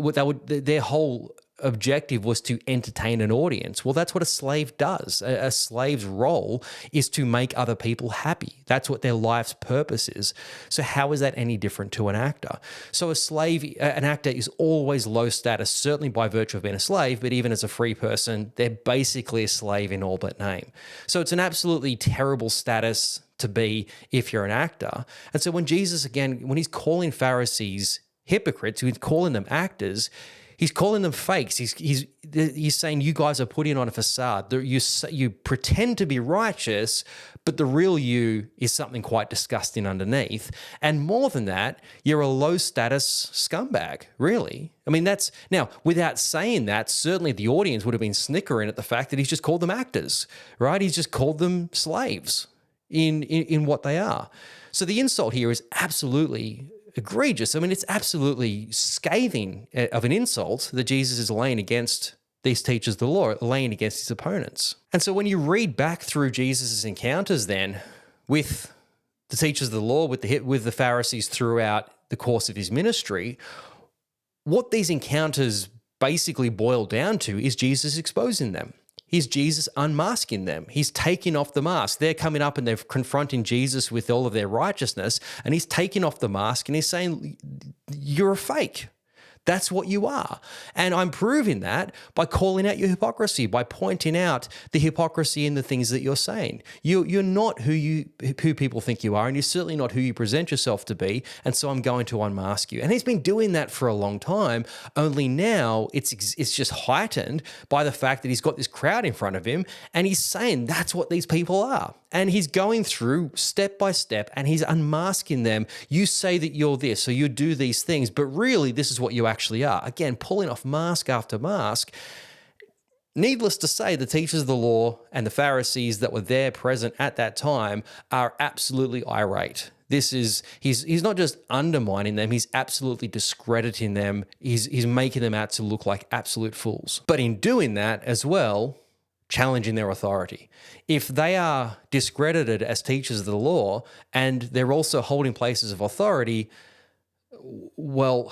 their whole objective was to entertain an audience. Well, that's what a slave does. A slave's role is to make other people happy. That's what their life's purpose is. So how is that any different to an actor? So an actor is always low status, certainly by virtue of being a slave, but even as a free person, they're basically a slave in all but name. So it's an absolutely terrible status to be if you're an actor. And so when Jesus, again, when he's calling Pharisees hypocrites, he's calling them actors, he's calling them fakes. He's saying you guys are putting on a facade. You pretend to be righteous, but the real you is something quite disgusting underneath. And more than that, you're a low status scumbag, really. I mean, now, without saying that, certainly the audience would have been snickering at the fact that he's just called them actors, right? He's just called them slaves in what they are. So the insult here is absolutely egregious. I mean, it's absolutely scathing of an insult that Jesus is laying against these teachers of the law, laying against his opponents. And so when you read back through Jesus' encounters then with the teachers of the law, with the Pharisees throughout the course of his ministry, what these encounters basically boil down to is Jesus exposing them. He's Jesus unmasking them. He's taking off the mask. They're coming up and they're confronting Jesus with all of their righteousness, and he's taking off the mask and he's saying, you're a fake. That's what you are. And I'm proving that by calling out your hypocrisy, by pointing out the hypocrisy in the things that you're saying. You're not who people think you are, and you're certainly not who you present yourself to be, and so I'm going to unmask you. And he's been doing that for a long time, only now it's just heightened by the fact that he's got this crowd in front of him, and he's saying that's what these people are. And he's going through step by step and he's unmasking them. You say that you're this, so you do these things, but really this is what you actually are. Again, pulling off mask after mask. Needless to say, the teachers of the law and the Pharisees that were there present at that time are absolutely irate. He's not just undermining them, he's absolutely discrediting them. He's making them out to look like absolute fools. But in doing that as well, challenging their authority. If they are discredited as teachers of the law and they're also holding places of authority, well,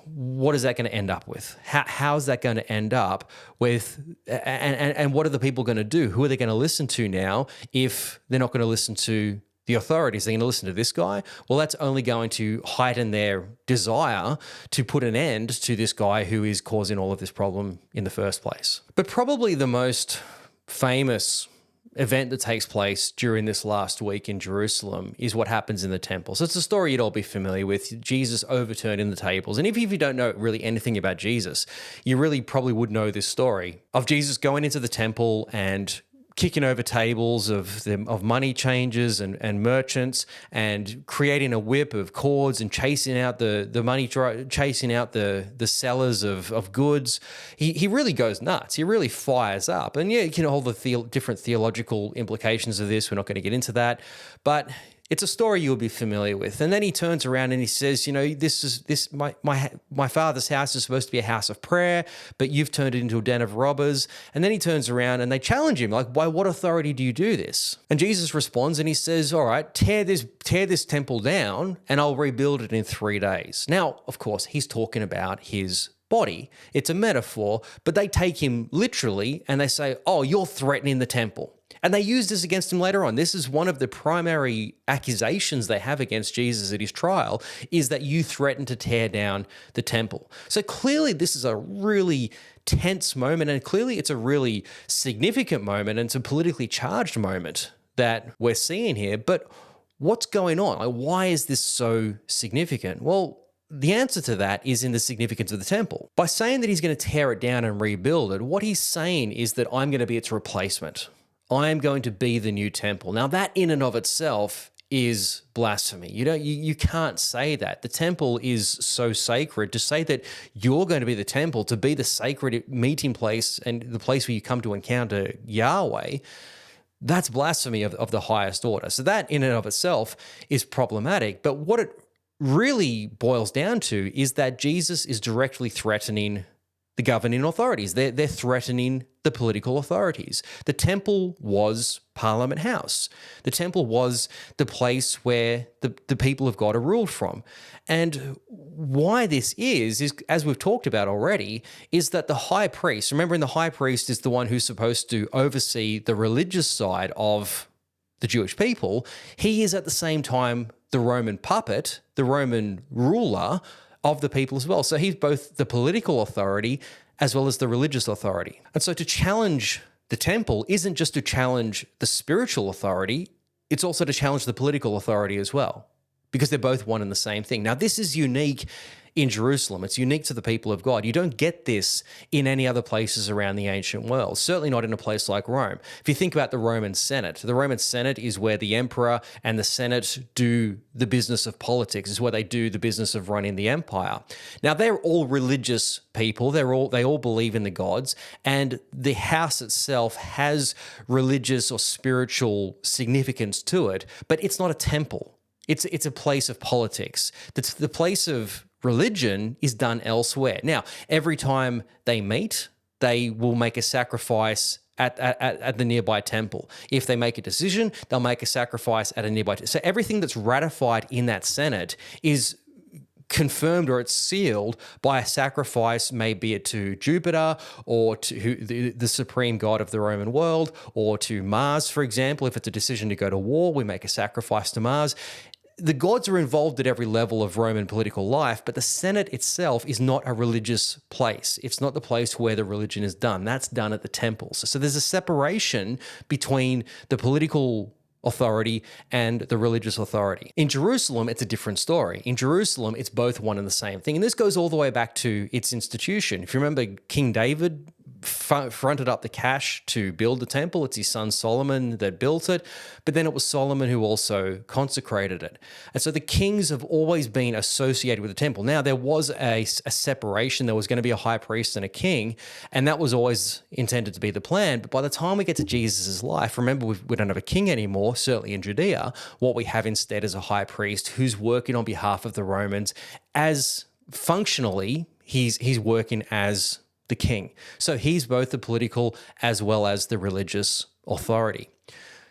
what is that going to end up with? How is that going to end up with, and what are the people going to do? Who are they going to listen to now if they're not going to listen to the authorities? They're going to listen to this guy? Well, that's only going to heighten their desire to put an end to this guy who is causing all of this problem in the first place. But probably the most famous event that takes place during this last week in Jerusalem is what happens in the temple. So it's a story you'd all be familiar with, Jesus overturning the tables. And if you don't know really anything about Jesus, you really probably would know this story of Jesus going into the temple and kicking over tables of money changers and merchants, and creating a whip of cords and chasing out chasing out the sellers of goods. He really goes nuts. He really fires up. And yeah, you can all the different theological implications of this. We're not going to get into that, but it's a story you'll be familiar with. And then he turns around and he says, my father's house is supposed to be a house of prayer, but you've turned it into a den of robbers. And then he turns around and they challenge him, like, by what authority do you do this? And Jesus responds and he says, all right, tear this temple down and I'll rebuild it in 3 days. Now, of course, he's talking about his body. It's a metaphor, but they take him literally and they say, oh, you're threatening the temple. And they use this against him later on. This is one of the primary accusations they have against Jesus at his trial, is that you threatened to tear down the temple. So clearly this is a really tense moment, and clearly it's a really significant moment, and it's a politically charged moment that we're seeing here. But what's going on? Like, why is this so significant? Well, the answer to that is in the significance of the temple. By saying that he's going to tear it down and rebuild it, what he's saying is that I'm going to be its replacement. I am going to be the new temple. Now, that in and of itself is blasphemy. You can't say that. The temple is so sacred. To say that you're going to be the temple, to be the sacred meeting place and the place where you come to encounter Yahweh, that's blasphemy of the highest order. So that in and of itself is problematic. But what it really boils down to is that Jesus is directly threatening the governing authorities. They're threatening the political authorities. The temple was Parliament House. The temple was the place where the people of God are ruled from. And why this is, as we've talked about already, is that the high priest, remembering the high priest is the one who's supposed to oversee the religious side of the Jewish people, he is at the same time the Roman puppet, the Roman ruler of the people as well. So he's both the political authority as well as the religious authority. And so to challenge the temple isn't just to challenge the spiritual authority, it's also to challenge the political authority as well, because they're both one and the same thing. Now, this is unique in Jerusalem. It's unique to the people of God. You don't get this in any other places around the ancient world, certainly not in a place like Rome. If you think about the Roman Senate is where the emperor and the Senate do the business of politics, is where they do the business of running the empire. Now, they're all religious people. They all believe in the gods, and the house itself has religious or spiritual significance to it, but it's not a temple. It's a place of politics. The place of religion is done elsewhere. Now, every time they meet, they will make a sacrifice at the nearby temple. If they make a decision, they'll make a sacrifice at a nearby temple. So everything that's ratified in that Senate is confirmed or it's sealed by a sacrifice, maybe it to Jupiter or to the supreme god of the Roman world, or to Mars, for example. If it's a decision to go to war, we make a sacrifice to Mars. The gods are involved at every level of Roman political life, but the Senate itself is not a religious place. It's not the place where the religion is done. That's done at the temples. So there's a separation between the political authority and the religious authority. In Jerusalem, it's a different story. In Jerusalem, it's both one and the same thing. And this goes all the way back to its institution. If you remember, King David fronted up the cash to build the temple. It's his son Solomon that built it, but then it was Solomon who also consecrated it. And so the kings have always been associated with the temple. Now, there was a separation. There was going to be a high priest and a king, and that was always intended to be the plan. But by the time we get to Jesus' life, remember, we don't have a king anymore, certainly in Judea. What we have instead is a high priest who's working on behalf of the Romans as functionally, he's working as the king. So he's both the political as well as the religious authority.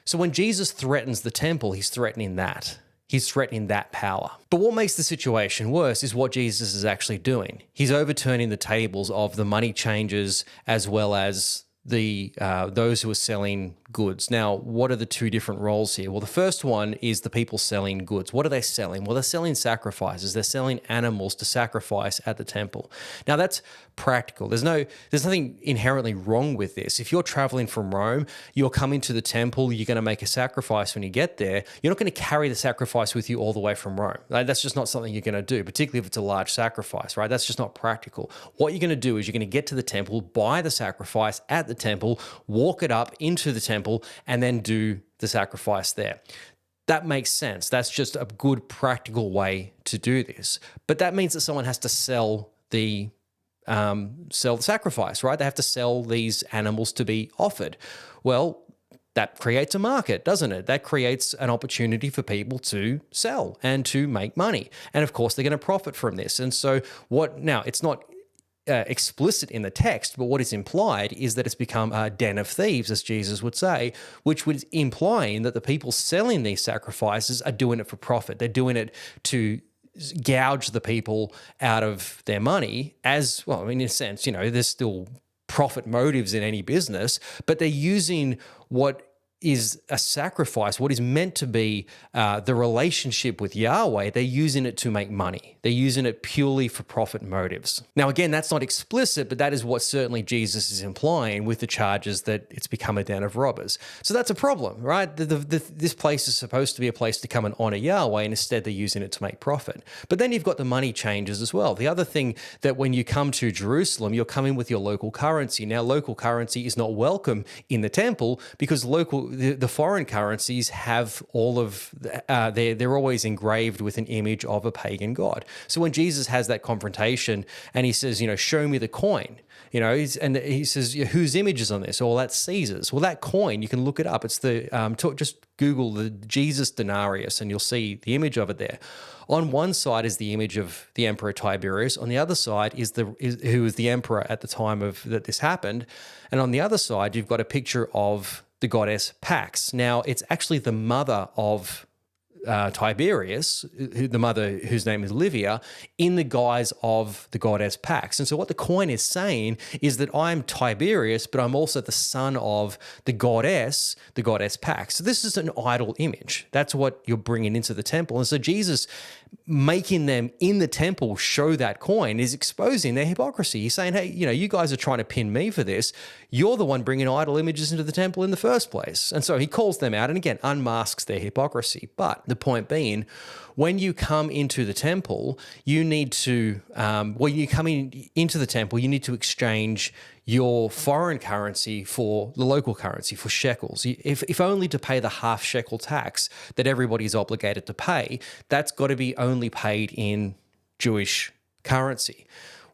So when Jesus threatens the temple, he's threatening that. He's threatening that power. But what makes the situation worse is what Jesus is actually doing. He's overturning the tables of the money changers as well as those who are selling goods. Now, what are the two different roles here? Well, the first one is the people selling goods. What are they selling? Well, they're selling sacrifices. They're selling animals to sacrifice at the temple. Now, that's practical. There's nothing inherently wrong with this. If you're traveling from Rome, you're coming to the temple, you're going to make a sacrifice when you get there. You're not going to carry the sacrifice with you all the way from Rome. That's just not something you're going to do, particularly if it's a large sacrifice, right? That's just not practical. What you're going to do is you're going to get to the temple, buy the sacrifice at the temple, walk it up into the temple, and then do the sacrifice there. That makes sense. That's just a good practical way to do this. But that means that someone has to sell the sacrifice, right? They have to sell these animals to be offered. Well, that creates a market, doesn't it? That creates an opportunity for people to sell and to make money. And of course, they're going to profit from this. And so now it's not explicit in the text, but what is implied is that it's become a den of thieves, as Jesus would say, which was implying that the people selling these sacrifices are doing it for profit. They're doing it to gouge the people out of their money as well. I mean, in a sense, there's still profit motives in any business, but they're using what is a sacrifice, what is meant to be the relationship with Yahweh. They're using it to make money. They're using it purely for profit motives. Now, again, that's not explicit, but that is what certainly Jesus is implying with the charges that it's become a den of robbers. So that's a problem, right? This place is supposed to be a place to come and honor Yahweh, and instead they're using it to make profit. But then you've got the money changers as well. The other thing that when you come to Jerusalem, you're coming with your local currency. Now, local currency is not welcome in the temple because the foreign currencies have all of they're always engraved with an image of a pagan god. So when Jesus has that confrontation and he says, show me the coin, and he says, whose image is on this? Well, that's Caesar's. Well, that coin, you can look it up. It's just Google the Jesus denarius and you'll see the image of it there. On one side is the image of the Emperor Tiberius. On the other side is who was the emperor at the time that this happened. And on the other side, you've got a picture of the goddess Pax. Now, it's actually the mother of Tiberius, the mother whose name is Livia, in the guise of the goddess Pax. And so what the coin is saying is that I'm Tiberius, but I'm also the son of the goddess Pax. So this is an idol image. That's what you're bringing into the temple. And so Jesus making them in the temple show that coin is exposing their hypocrisy. He's saying, hey, you guys are trying to pin me for this. You're the one bringing idol images into the temple in the first place. And so he calls them out and again unmasks their hypocrisy. But the point being, when you come into the temple, you need to, into the temple, you need to exchange your foreign currency for the local currency, for shekels. If only to pay the half shekel tax that everybody is obligated to pay, that's got to be only paid in Jewish currency.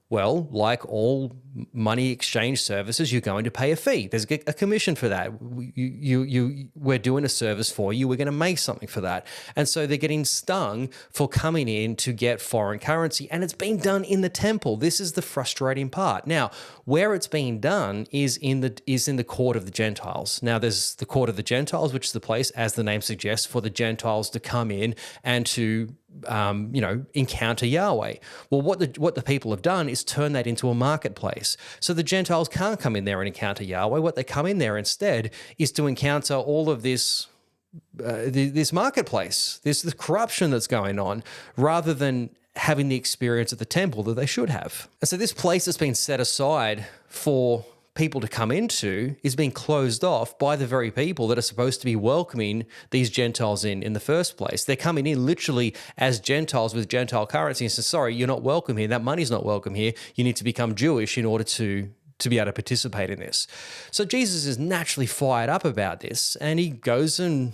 Well, like all money exchange services, you're going to pay a fee. There's a commission for that. We're doing a service for you. We're going to make something for that. And so they're getting stung for coming in to get foreign currency, and it's being done in the temple. This is the frustrating part. Now, where it's being done is in the court of the Gentiles. Now, there's the court of the Gentiles, which is the place, as the name suggests, for the Gentiles to come in and to encounter Yahweh. Well, what the people have done is turn that into a marketplace. So the Gentiles can't come in there and encounter Yahweh. What they come in there instead is to encounter all of this marketplace, this corruption that's going on, rather than having the experience at the temple that they should have. And so this place that's been set aside for people to come into is being closed off by the very people that are supposed to be welcoming these Gentiles in the first place. They're coming in literally as Gentiles with Gentile currency and say, sorry, you're not welcome here. That money's not welcome here. You need to become Jewish in order to be able to participate in this. So Jesus is naturally fired up about this, and he goes and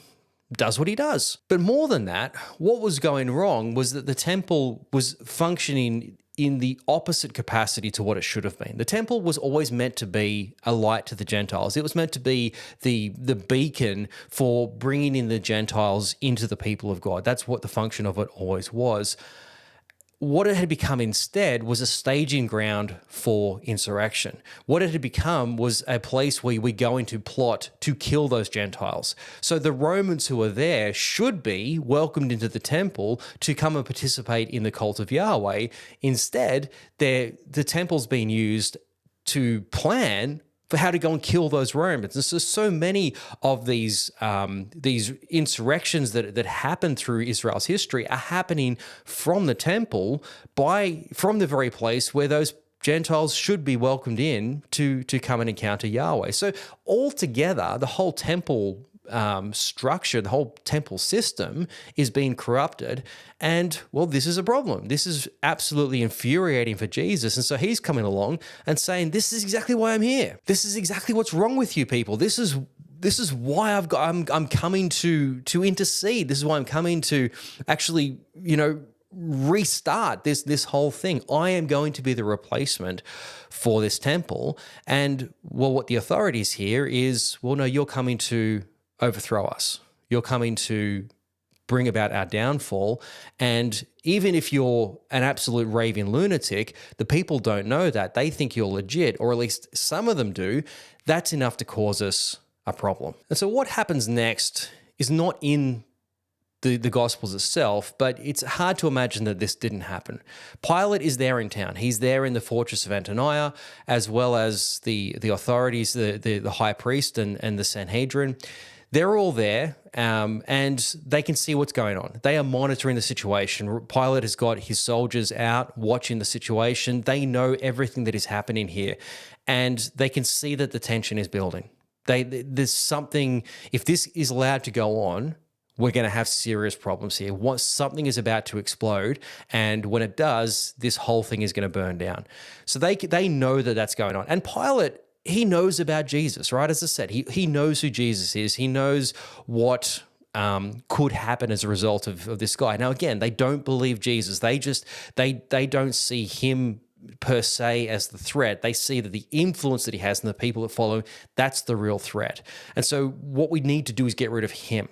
does what he does. But more than that, what was going wrong was that the temple was functioning in the opposite capacity to what it should have been. The temple was always meant to be a light to the Gentiles. It was meant to be the beacon for bringing in the Gentiles into the people of God. That's what the function of it always was. What it had become instead was a staging ground for insurrection. What it had become was a place where we're going to plot to kill those Gentiles. So the Romans who are there should be welcomed into the temple to come and participate in the cult of Yahweh. Instead, the temple's being used to plan for how to go and kill those Romans. And so many of these insurrections that happen through Israel's history are happening from the temple, from the very place where those Gentiles should be welcomed in to come and encounter Yahweh. So altogether, the whole temple structure, the whole temple system is being corrupted. And, well, this is a problem. This is absolutely infuriating for Jesus. And so he's coming along and saying, this is exactly why I'm here. This is exactly what's wrong with you people. This is why I'm coming to intercede. This is why I'm coming to actually, restart this whole thing. I am going to be the replacement for this temple. And, well, what the authorities hear is, well, no, you're coming to overthrow us. You're coming to bring about our downfall. And even if you're an absolute raving lunatic, the people don't know that. They think you're legit, or at least some of them do. That's enough to cause us a problem. And so what happens next is not in the Gospels itself, but it's hard to imagine that this didn't happen. Pilate is there in town. He's there in the fortress of Antonia, as well as the authorities, the high priest and the Sanhedrin. They're all there, and they can see what's going on. They are monitoring the situation. Pilate has got his soldiers out watching the situation. They know everything that is happening here, and they can see that the tension is building. There's something, if this is allowed to go on, we're going to have serious problems here. Something is about to explode, and when it does, this whole thing is going to burn down. So they know that that's going on. And Pilate, he knows about Jesus, right? As I said, he knows who Jesus is. He knows what could happen as a result of this guy. Now, again, they don't believe Jesus. They don't see him per se as the threat. They see that the influence that he has and the people that follow him, that's the real threat. And so what we need to do is get rid of him.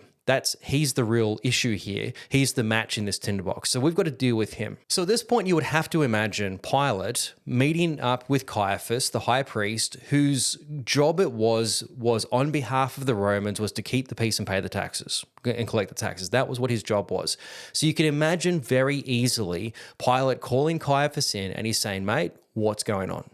He's the real issue here. He's the match in this tinderbox. So we've got to deal with him. So at this point, you would have to imagine Pilate meeting up with Caiaphas, the high priest, whose job it was on behalf of the Romans was to keep the peace and pay the taxes and collect the taxes. That was what his job was. So you can imagine very easily Pilate calling Caiaphas in and he's saying, mate, what's going on?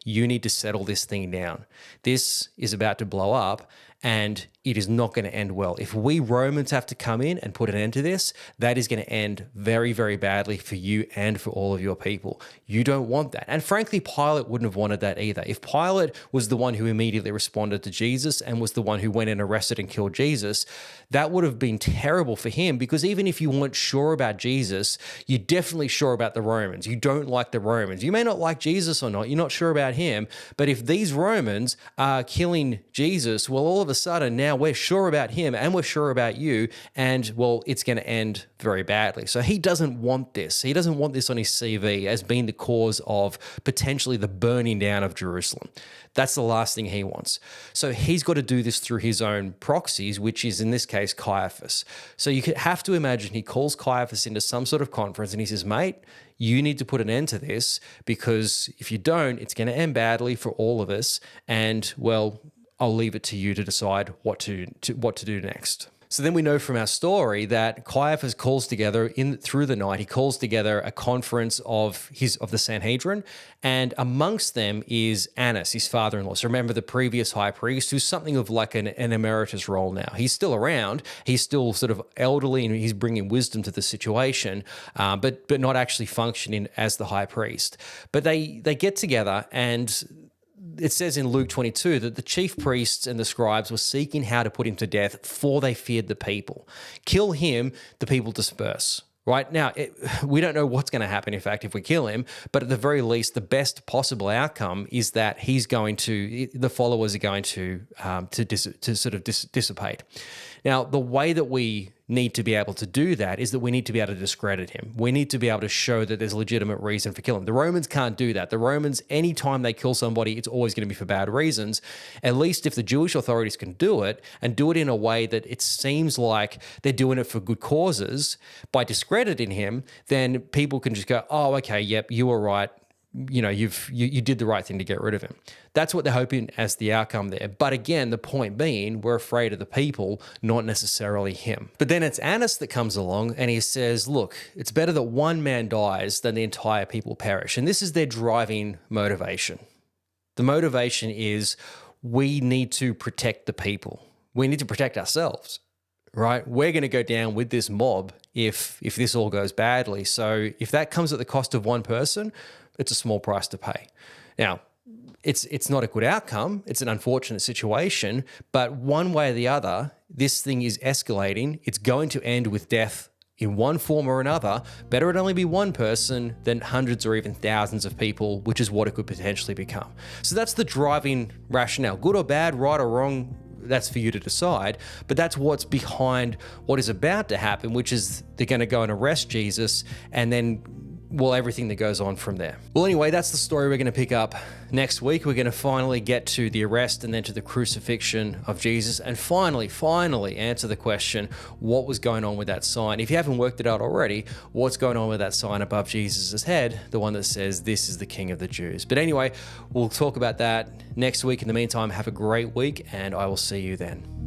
You need to settle this thing down. This is about to blow up and it is not going to end well. If we Romans have to come in and put an end to this, that is going to end very, very badly for you and for all of your people. You don't want that. And frankly, Pilate wouldn't have wanted that either. If Pilate was the one who immediately responded to Jesus and was the one who went and arrested and killed Jesus, that would have been terrible for him, because even if you weren't sure about Jesus, you're definitely sure about the Romans. You don't like the Romans. You may not like Jesus or not. You're not sure about him. But if these Romans are killing Jesus, well, all of a sudden now we're sure about him and we're sure about you, and well, it's going to end very badly. So he doesn't want this. He doesn't want this on his CV as being the cause of potentially the burning down of Jerusalem. That's the last thing he wants. So he's got to do this through his own proxies, which is in this case Caiaphas. So you have to imagine he calls Caiaphas into some sort of conference and he says, mate, you need to put an end to this, because if you don't, it's going to end badly for all of us. And well, I'll leave it to you to decide what to do next. So then we know from our story that Caiaphas calls together through the night. He calls together a conference of the Sanhedrin, and amongst them is Annas, his father-in-law. So remember the previous high priest, who's something of like an emeritus role now. He's still around. He's still sort of elderly, and he's bringing wisdom to the situation, but not actually functioning as the high priest. But they get together, and it says in Luke 22 that the chief priests and the scribes were seeking how to put him to death, for they feared the people. Kill him, the people disperse. Right now, we don't know what's going to happen, in fact, if we kill him, but at the very least, the best possible outcome is that the followers are going to dissipate. Now, the way that we need to be able to do that is that we need to be able to discredit him. We need to be able to show that there's a legitimate reason for killing him. The Romans can't do that. The Romans, anytime they kill somebody, it's always going to be for bad reasons. At least if the Jewish authorities can do it, and do it in a way that it seems like they're doing it for good causes, by discrediting him, then people can just go, oh, okay, yep, you were right. You know, you did the right thing to get rid of him. That's what they're hoping as the outcome there. But again, the point being, we're afraid of the people, not necessarily him. But then it's Annas that comes along and he says, look, it's better that one man dies than the entire people perish. And this is their driving motivation. The motivation is, we need to protect the people. We need to protect ourselves, right? We're going to go down with this mob if this all goes badly. So if that comes at the cost of one person, it's a small price to pay. Now, it's not a good outcome. It's an unfortunate situation, but one way or the other, this thing is escalating. It's going to end with death in one form or another. Better it only be one person than hundreds or even thousands of people, which is what it could potentially become. So that's the driving rationale. Good or bad, right or wrong, that's for you to decide. But that's what's behind what is about to happen, which is they're going to go and arrest Jesus, and then everything that goes on from there. Well, anyway, that's the story we're going to pick up next week. We're going to finally get to the arrest and then to the crucifixion of Jesus, and finally answer the question, what was going on with that sign? If you haven't worked it out already, what's going on with that sign above Jesus' head, the one that says, "This is the King of the Jews"? But anyway, we'll talk about that next week. In the meantime, have a great week, and I will see you then.